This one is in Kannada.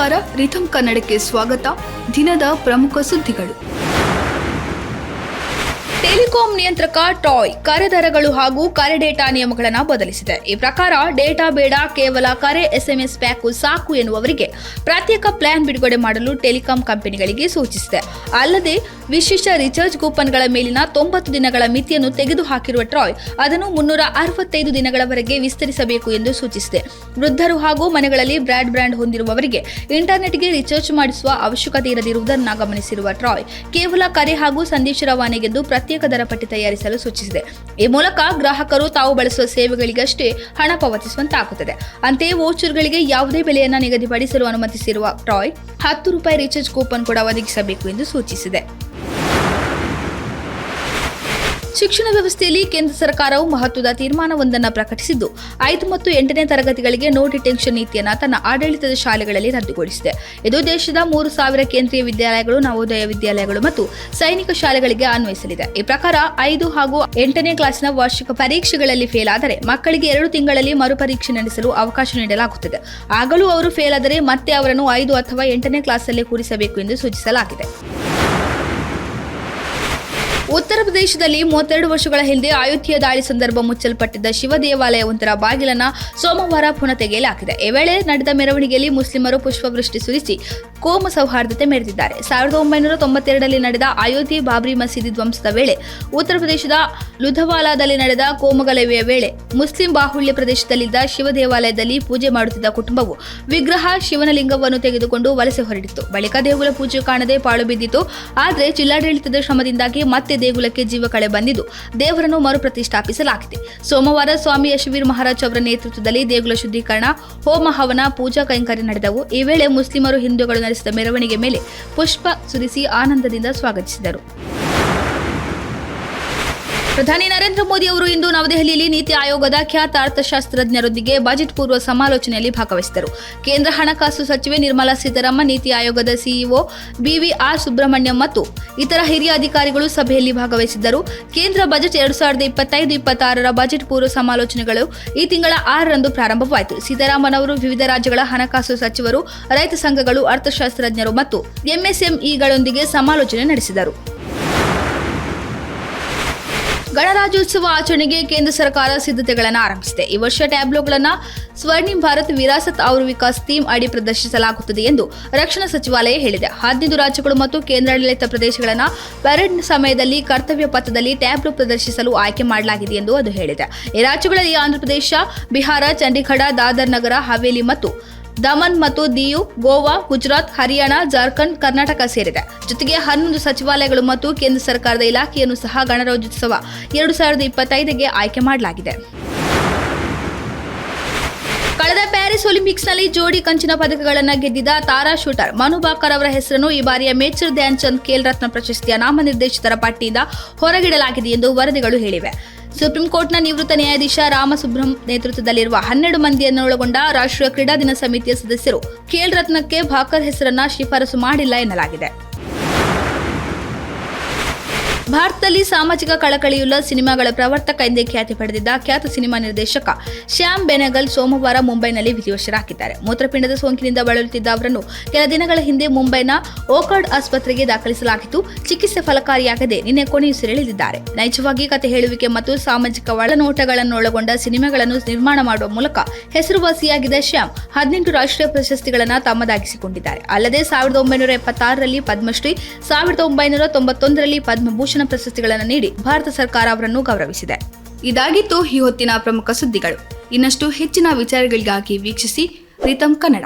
ನಮಸ್ಕಾರ, ರಿಥಮ್ ಕನ್ನಡಕ್ಕೆ ಸ್ವಾಗತ. ದಿನದ ಪ್ರಮುಖ ಸುದ್ದಿಗಳು. ಟೆಲಿಕಾಂ ನಿಯಂತ್ರಕ ಟ್ರಾಯ್ ಕರೆ ದರಗಳು ಹಾಗೂ ಕರೆ ಡೇಟಾ ನಿಯಮಗಳನ್ನು ಬದಲಿಸಿದೆ. ಈ ಪ್ರಕಾರ ಡೇಟಾ ಬೇಡ, ಕೇವಲ ಕರೆ SMS ಪ್ಯಾಕ್ ಸಾಕು ಎನ್ನುವವರಿಗೆ ಪ್ರತ್ಯೇಕ ಪ್ಲಾನ್ ಬಿಡುಗಡೆ ಮಾಡಲು ಟೆಲಿಕಾಂ ಕಂಪನಿಗಳಿಗೆ ಸೂಚಿಸಿದೆ. ಅಲ್ಲದೆ ವಿಶೇಷ ರಿಚಾರ್ಜ್ ಕೂಪನ್ಗಳ ಮೇಲಿನ 90 ದಿನಗಳ ಮಿತಿಯನ್ನು ತೆಗೆದುಹಾಕಿರುವ ಟ್ರಾಯ್ ಅದನ್ನು 365 ದಿನಗಳವರೆಗೆ ವಿಸ್ತರಿಸಬೇಕು ಎಂದು ಸೂಚಿಸಿದೆ. ವೃದ್ಧರು ಹಾಗೂ ಮನೆಗಳಲ್ಲಿ ಬ್ರಾಡ್ಬ್ಯಾಂಡ್ ಹೊಂದಿರುವವರಿಗೆ ಇಂಟರ್ನೆಟ್ಗೆ ರಿಚಾರ್ಜ್ ಮಾಡಿಸುವ ಅವಶ್ಯಕತೆ ಇರದಿರುವುದನ್ನು ಗಮನಿಸಿರುವ ಟ್ರಾಯ್ ಕೇವಲ ಕರೆ ಹಾಗೂ ಸಂದೇಶ ರವಾನೆಗೆಂದು ಪ್ರತ್ಯೇಕ ದರ ಪಟ್ಟಿ ತಯಾರಿಸಲು ಸೂಚಿಸಿದೆ. ಈ ಮೂಲಕ ಗ್ರಾಹಕರು ತಾವು ಬಳಸುವ ಸೇವೆಗಳಿಗಷ್ಟೇ ಹಣ ಪಾವತಿಸುವಂತಾಗುತ್ತದೆ. ಅಂತೆಯೇ ವೋಚರ್ಗಳಿಗೆ ಯಾವುದೇ ಬೆಲೆಯನ್ನು ನಿಗದಿಪಡಿಸಲು ಅನುಮತಿಸಿರುವ ಟ್ರಾಯ್ ₹10 ರಿಚಾರ್ಜ್ ಕೂಪನ್ ಕೂಡ ಒದಗಿಸಬೇಕು ಎಂದು ಸೂಚಿಸಿದೆ. ಶಿಕ್ಷಣ ವ್ಯವಸ್ಥೆಯಲ್ಲಿ ಕೇಂದ್ರ ಸರ್ಕಾರವು ಮಹತ್ವದ ತೀರ್ಮಾನವೊಂದನ್ನು ಪ್ರಕಟಿಸಿದ್ದು 5 ಮತ್ತು 8ನೇ ತರಗತಿಗಳಿಗೆ ನೋ ಡಿಟೆನ್ಷನ್ ನೀತಿಯನ್ನು ತನ್ನ ಆಡಳಿತದ ಶಾಲೆಗಳಲ್ಲಿ ರದ್ದುಗೊಳಿಸಿದೆ. ಇದು ದೇಶದ 3,000 ಕೇಂದ್ರೀಯ ವಿದ್ಯಾಲಯಗಳು, ನವೋದಯ ವಿದ್ಯಾಲಯಗಳು ಮತ್ತು ಸೈನಿಕ ಶಾಲೆಗಳಿಗೆ ಅನ್ವಯಿಸಲಿದೆ. ಈ ಪ್ರಕಾರ 5 ಹಾಗೂ 8ನೇ ಕ್ಲಾಸಿನ ವಾರ್ಷಿಕ ಪರೀಕ್ಷೆಗಳಲ್ಲಿ ಫೇಲ್ ಆದರೆ ಮಕ್ಕಳಿಗೆ 2 ತಿಂಗಳಲ್ಲಿ ಮರುಪರೀಕ್ಷೆ ನಡೆಸಲು ಅವಕಾಶ ನೀಡಲಾಗುತ್ತದೆ. ಆಗಲೂ ಅವರು ಫೇಲ್ ಆದರೆ ಮತ್ತೆ ಅವರನ್ನು 5 ಅಥವಾ 8ನೇ ಕ್ಲಾಸಲ್ಲೇ ಕೂರಿಸಬೇಕು ಎಂದು ಸೂಚಿಸಲಾಗಿದೆ. ಉತ್ತರ ಪ್ರದೇಶದಲ್ಲಿ 32 ವರ್ಷಗಳ ಹಿಂದೆ ಅಯೋಧ್ಯೆಯ ದಾಳಿ ಸಂದರ್ಭ ಮುಚ್ಚಲ್ಪಟ್ಟಿದ್ದ ಶಿವ ದೇವಾಲಯವೊಂದರ ಬಾಗಿಲನ್ನು ಸೋಮವಾರ ಪುನಃ ತೆಗೆಯಲಾಗಿದೆ. ಈ ವೇಳೆ ನಡೆದ ಮೆರವಣಿಗೆಯಲ್ಲಿ ಮುಸ್ಲಿಮರು ಪುಷ್ಪವೃಷ್ಟಿ ಸುರಿಸಿ ಕೋಮು ಸೌಹಾರ್ದತೆ ಮೆರೆದಿದ್ದಾರೆ. 1992ರಲ್ಲಿ ನಡೆದ ಅಯೋಧ್ಯೆ ಬಾಬ್ರಿ ಮಸೀದಿ ಧ್ವಂಸದ ವೇಳೆ ಉತ್ತರ ಪ್ರದೇಶದ ಲುಧವಾಲಾದಲ್ಲಿ ನಡೆದ ಕೋಮುಗಲಭೆಯ ವೇಳೆ ಮುಸ್ಲಿಂ ಬಾಹುಳ್ಯ ಪ್ರದೇಶದಲ್ಲಿದ್ದ ಶಿವ ದೇವಾಲಯದಲ್ಲಿ ಪೂಜೆ ಮಾಡುತ್ತಿದ್ದ ಕುಟುಂಬವು ವಿಗ್ರಹ ಶಿವನ ಲಿಂಗವನ್ನು ತೆಗೆದುಕೊಂಡು ವಲಸೆ ಹೊರಟಿತ್ತು. ಬಳಿಕ ದೇಗುಲ ಪೂಜೆ ಕಾಣದೆ ಪಾಳು ಬಿದ್ದಿತು. ಆದರೆ ಜಿಲ್ಲಾಡಳಿತದ ಶ್ರಮದಿಂದಾಗಿ ಮತ್ತೆ ದೇಗುಲಕ್ಕೆ ಜೀವ ಕಳೆ ಬಂದಿದ್ದು ದೇವರನ್ನು ಮರುಪ್ರತಿಷ್ಠಾಪಿಸಲಾಗಿದೆ. ಸೋಮವಾರ ಸ್ವಾಮಿ ಯಶವೀರ್ ಮಹಾರಾಜ್ ಅವರ ನೇತೃತ್ವದಲ್ಲಿ ದೇಗುಲ ಶುದ್ಧೀಕರಣ, ಹೋಮ ಹವನ, ಪೂಜಾ ಕೈಂಕರ್ಯ ನಡೆದವು. ಈ ವೇಳೆ ಮುಸ್ಲಿಮರು ಹಿಂದೂಗಳು ನಡೆಸಿದ ಮೆರವಣಿಗೆ ಮೇಲೆ ಪುಷ್ಪ ಸುರಿಸಿ ಆನಂದದಿಂದ ಸ್ವಾಗತಿಸಿದರು. ಪ್ರಧಾನಿ ನರೇಂದ್ರ ಮೋದಿ ಅವರು ಇಂದು ನವದೆಹಲಿಯಲ್ಲಿ ನೀತಿ ಆಯೋಗದ ಖ್ಯಾತ ಅರ್ಥಶಾಸ್ತ್ರಜ್ಞರೊಂದಿಗೆ ಬಜೆಟ್ ಪೂರ್ವ ಸಮಾಲೋಚನೆಯಲ್ಲಿ ಭಾಗವಹಿಸಿದರು. ಕೇಂದ್ರ ಹಣಕಾಸು ಸಚಿವೆ ನಿರ್ಮಲಾ ಸೀತಾರಾಮನ್, ನೀತಿ ಆಯೋಗದ ಸಿಇಒ BVR ಸುಬ್ರಹ್ಮಣ್ಯಂ ಮತ್ತು ಇತರ ಹಿರಿಯ ಅಧಿಕಾರಿಗಳು ಸಭೆಯಲ್ಲಿ ಭಾಗವಹಿಸಿದ್ದರು. ಕೇಂದ್ರ ಬಜೆಟ್ 2025-26ರ ಬಜೆಟ್ ಪೂರ್ವ ಸಮಾಲೋಚನೆಗಳು ಈ ತಿಂಗಳ 6ರಂದು ಪ್ರಾರಂಭವಾಯಿತು. ಸೀತಾರಾಮನ್ ಅವರು ವಿವಿಧ ರಾಜ್ಯಗಳ ಹಣಕಾಸು ಸಚಿವರು, ರೈತ ಸಂಘಗಳು, ಅರ್ಥಶಾಸ್ತ್ರಜ್ಞರು ಮತ್ತು MSMEಗಳೊಂದಿಗೆ ಸಮಾಲೋಚನೆ ನಡೆಸಿದರು. ಗಣರಾಜ್ಯೋತ್ಸವ ಆಚರಣೆಗೆ ಕೇಂದ್ರ ಸರ್ಕಾರ ಸಿದ್ಧತೆಗಳನ್ನು ಆರಂಭಿಸಿದೆ. ಈ ವರ್ಷ ಟ್ಯಾಬ್ಲೋಗಳನ್ನು ಸ್ವರ್ಣಿಮ್ ಭಾರತ್ ವಿರಾಸತ್ ಔರ್ ವಿಕಾಸ್ ಥೀಮ್ ಅಡಿ ಪ್ರದರ್ಶಿಸಲಾಗುತ್ತದೆ ಎಂದು ರಕ್ಷಣಾ ಸಚಿವಾಲಯ ಹೇಳಿದೆ. 15 ರಾಜ್ಯಗಳು ಮತ್ತು ಕೇಂದ್ರಾಡಳಿತ ಪ್ರದೇಶಗಳನ್ನು ಪರೇಡ್ ಸಮಯದಲ್ಲಿ ಕರ್ತವ್ಯ ಪಥದಲ್ಲಿ ಟ್ಯಾಬ್ಲೋ ಪ್ರದರ್ಶಿಸಲು ಆಯ್ಕೆ ಮಾಡಲಾಗಿದೆ ಎಂದು ಅದು ಹೇಳಿದೆ. ಈ ರಾಜ್ಯಗಳಲ್ಲಿ ಆಂಧ್ರಪ್ರದೇಶ, ಬಿಹಾರ, ಚಂಡೀಗಢ, ದಾದರ್ ನಗರ ಹವೇಲಿ ಮತ್ತು ದಮನ್ ಮತ್ತು ದಿಯು, ಗೋವಾ, ಗುಜರಾತ್, ಹರಿಯಾಣ, ಜಾರ್ಖಂಡ್, ಕರ್ನಾಟಕ ಸೇರಿದೆ. ಜೊತೆಗೆ 11 ಸಚಿವಾಲಯಗಳು ಮತ್ತು ಕೇಂದ್ರ ಸರ್ಕಾರದ ಇಲಾಖೆಯನ್ನು ಸಹ ಗಣರಾಜ್ಯೋತ್ಸವ 2025ಗೆ ಆಯ್ಕೆ ಮಾಡಲಾಗಿದೆ. ಕಳೆದ ಪ್ಯಾರಿಸ್ ಒಲಿಂಪಿಕ್ಸ್ನಲ್ಲಿ ಜೋಡಿ ಕಂಚಿನ ಪದಕಗಳನ್ನು ಗೆದ್ದಿದ್ದ ತಾರಾ ಶೂಟರ್ ಮನು ಭಾಕರ್ ಅವರ ಹೆಸರನ್ನು ಈ ಬಾರಿಯ ಮೇಜರ್ ಧ್ಯಾನ್ ಚಂದ್ ಖೇಲ್ ರತ್ನ ಪ್ರಶಸ್ತಿಯ ನಾಮನಿರ್ದೇಶಿತರ ಪಟ್ಟಿಯಿಂದ ಹೊರಗಿಡಲಾಗಿದೆ ಎಂದು ವರದಿಗಳು ಹೇಳಿವೆ. ಸುಪ್ರೀಂ ಕೋರ್ಟ್ನ ನಿವೃತ್ತ ನ್ಯಾಯಾಧೀಶ ರಾಮಸುಬ್ರಹ್ಮಣ್ಯಂ ನೇತೃತ್ವದಲ್ಲಿರುವ 12 ಮಂದಿಯನ್ನೊಳಗೊಂಡ ರಾಷ್ಟ್ರೀಯ ಕ್ರೀಡಾ ದಿನ ಸಮಿತಿಯ ಸದಸ್ಯರು ಖೇಲ್ ರತ್ನಕ್ಕೆ ಭಾಕರ್ ಹೆಸರನ್ನ ಶಿಫಾರಸು ಮಾಡಿಲ್ಲ ಎನ್ನಲಾಗಿದೆ. ಭಾರತದಲ್ಲಿ ಸಾಮಾಜಿಕ ಕಳಕಳಿಯುಳ್ಳ ಸಿನಿಮಾಗಳ ಪ್ರವರ್ತಕ ಎಂದೇ ಖ್ಯಾತಿ ಪಡೆದಿದ್ದ ಖ್ಯಾತ ಸಿನಿಮಾ ನಿರ್ದೇಶಕ ಶ್ಯಾಮ್ ಬೆನೆಗಲ್ ಸೋಮವಾರ ಮುಂಬೈನಲ್ಲಿ ವಿಧಿವಶರಾಗಿದ್ದಾರೆ. ಮೂತ್ರಪಿಂಡದ ಸೋಂಕಿನಿಂದ ಬಳಲುತ್ತಿದ್ದ ಅವರನ್ನು ಕೆಲ ದಿನಗಳ ಹಿಂದೆ ಮುಂಬೈನ ಓಕಾರ್ಡ್ ಆಸ್ಪತ್ರೆಗೆ ದಾಖಲಿಸಲಾಗಿತ್ತು. ಚಿಕಿತ್ಸೆ ಫಲಕಾರಿಯಾಗದೆ ನಿನ್ನೆ ಕೊನೆಯುಸಿರೆಳೆದಿದ್ದಾರೆ. ನೈಜವಾಗಿ ಕಥೆ ಹೇಳುವಿಕೆ ಮತ್ತು ಸಾಮಾಜಿಕ ಒಳನೋಟಗಳನ್ನೊಳಗೊಂಡ ಸಿನಿಮಾಗಳನ್ನು ನಿರ್ಮಾಣ ಮಾಡುವ ಮೂಲಕ ಹೆಸರುವಾಸಿಯಾಗಿದ್ದ ಶ್ಯಾಮ್ 18 ರಾಷ್ಟ್ರೀಯ ಪ್ರಶಸ್ತಿಗಳನ್ನು ತಮ್ಮದಾಗಿಸಿಕೊಂಡಿದ್ದಾರೆ. ಅಲ್ಲದೆ 1976ರಲ್ಲಿ ಪದ್ಮಶ್ರೀ, 1991ರಲ್ಲಿ ಪದ್ಮಭೂಷಣ ಪ್ರಶಸ್ತಿಗಳನ್ನು ನೀಡಿ ಭಾರತ ಸರ್ಕಾರ ಅವರನ್ನು ಗೌರವಿಸಿದೆ. ಇದಾಗಿತ್ತು ಈ ಹೊತ್ತಿನ ಪ್ರಮುಖ ಸುದ್ದಿಗಳು. ಇನ್ನಷ್ಟು ಹೆಚ್ಚಿನ ವಿಚಾರಗಳಿಗಾಗಿ ವೀಕ್ಷಿಸಿ ರಿಥಮ್ ಕನ್ನಡ.